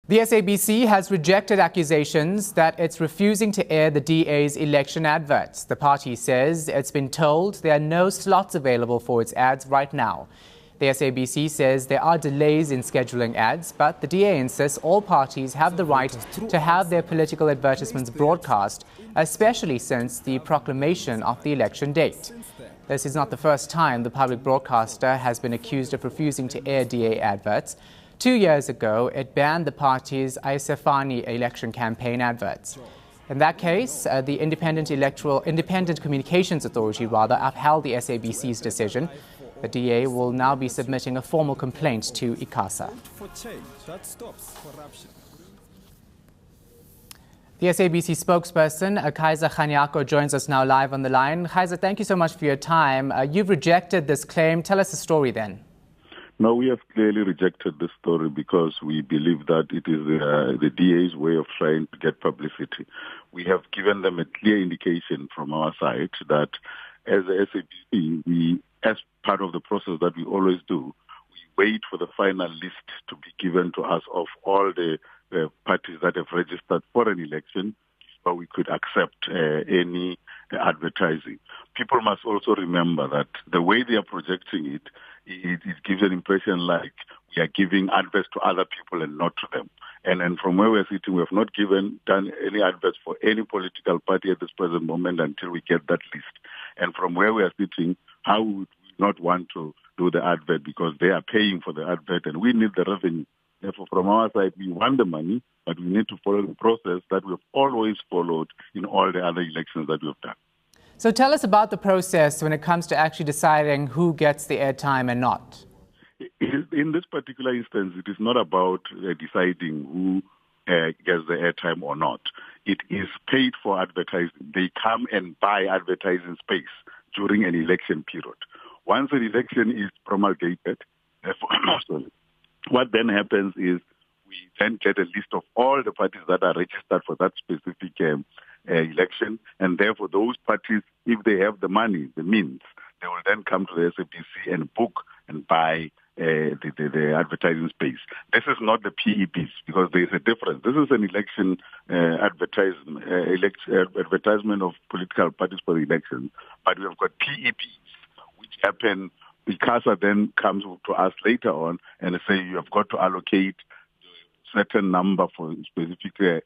The SABC has rejected accusations that it's refusing to air the DA's election adverts. The party says it's been told there are no slots available for its ads right now. The SABC says there are delays in scheduling ads, but the DA insists all parties have the right to have their political advertisements broadcast, especially since the proclamation of the election date. This is not the first time the public broadcaster has been accused of refusing to air DA adverts. 2 years ago, it banned the party's Isefani election campaign adverts. In that case, the Independent Communications Authority upheld the SABC's decision. The DA will now be submitting a formal complaint to ICASA. The SABC spokesperson, Kaizer Kganyago, joins us now live on the line. Kaizer, thank you so much for your time. You've rejected this claim. Tell us the story then. No, we have clearly rejected this story because we believe that it is the DA's way of trying to get publicity. We have given them a clear indication from our side that as the SABC, as part of the process that we always do, we wait for the final list to be given to us of all the parties that have registered for an election, so we could accept any advertising. People must also remember that the way they are projecting it gives an impression like we are giving adverts to other people and not to them. And from where we're sitting, we have not done any adverts for any political party at this present moment until we get that list. And from where we are sitting, how would we not want to do the advert because they are paying for the advert and we need the revenue. Therefore, from our side, we want the money, but we need to follow the process that we've always followed in all the other elections that we've done. So tell us about the process when it comes to actually deciding who gets the airtime and not. In this particular instance, it is not about deciding who gets the airtime or not. It is paid for advertising. They come and buy advertising space during an election period. Once an election is promulgated, what then happens is we then get a list of all the parties that are registered for that specific election, and therefore those parties, if they have the money, the means, they will then come to the SABC and book and buy the advertising space. This is not the PEPs because there is a difference. This is an election advertisement of political parties for the election, but we have got PEPs, which happen. ICASA then comes to us later on and say you have got to allocate a certain number for specific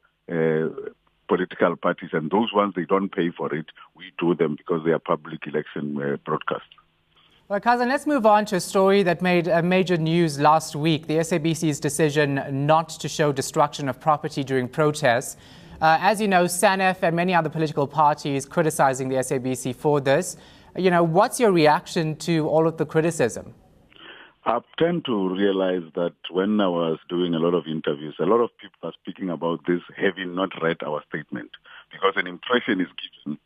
political parties, and those ones, they don't pay for it. We do them because they are public election broadcasts. Well, Kaizer, let's move on to a story that made major news last week, the SABC's decision not to show destruction of property during protests. As you know, SANEF and many other political parties criticizing the SABC for this. You know, what's your reaction to all of the criticism? I tend to realize that when I was doing a lot of interviews, a lot of people are speaking about this having not read our statement, because an impression is given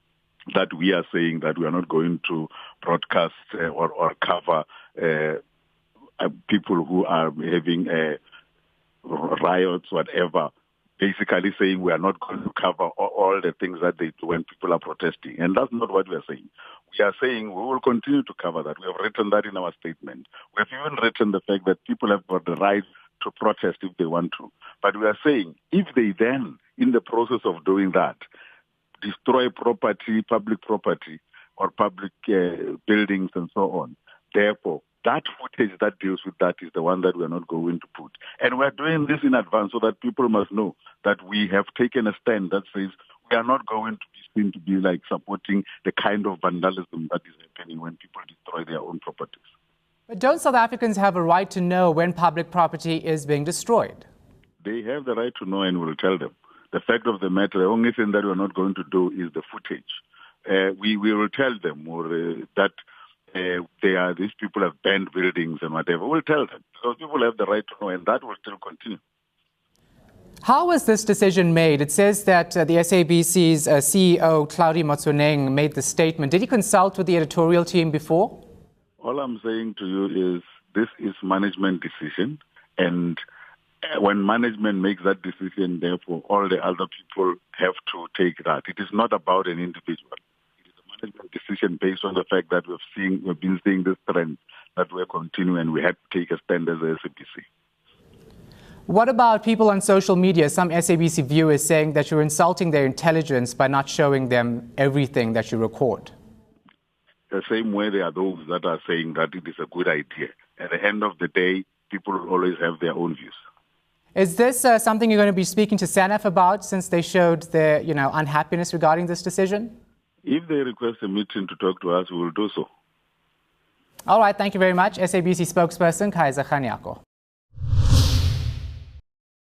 that we are saying that we are not going to broadcast or cover people who are having riots, whatever, basically saying we are not going to cover all the things that they do when people are protesting. And that's not what we are saying. We are saying we will continue to cover that. We have written that in our statement. We have even written the fact that people have got the right to protest if they want to. But we are saying if they then, in the process of doing that, destroy property, public property, or public buildings and so on, therefore, that footage that deals with that is the one that we are not going to put. And we are doing this in advance so that people must know that we have taken a stand that says we are not going to be seen to be like supporting the kind of vandalism that is happening when people destroy their own properties. But don't South Africans have a right to know when public property is being destroyed? They have the right to know, and we'll tell them. The fact of the matter, the only thing that we're not going to do is the footage. We will tell them that these people have banned buildings and whatever. We'll tell them because people have the right to know, and that will still continue. How was this decision made? It says that the SABC's CEO, Claudie Motsoneng, made the statement. Did he consult with the editorial team before? All I'm saying to you is this is management decision, and when management makes that decision, therefore, all the other people have to take that. It is not about an individual. It is a management decision based on the fact that we've been seeing this trend that we're continuing, and we had to take a stand as a SABC. What about people on social media, some SABC viewers saying that you're insulting their intelligence by not showing them everything that you record? The same way there are those that are saying that it is a good idea. At the end of the day, people will always have their own views. Is this something you're going to be speaking to SANEF about, since they showed their unhappiness regarding this decision? If they request a meeting to talk to us, we will do so. All right, thank you very much. SABC spokesperson Kaizer Kganyago.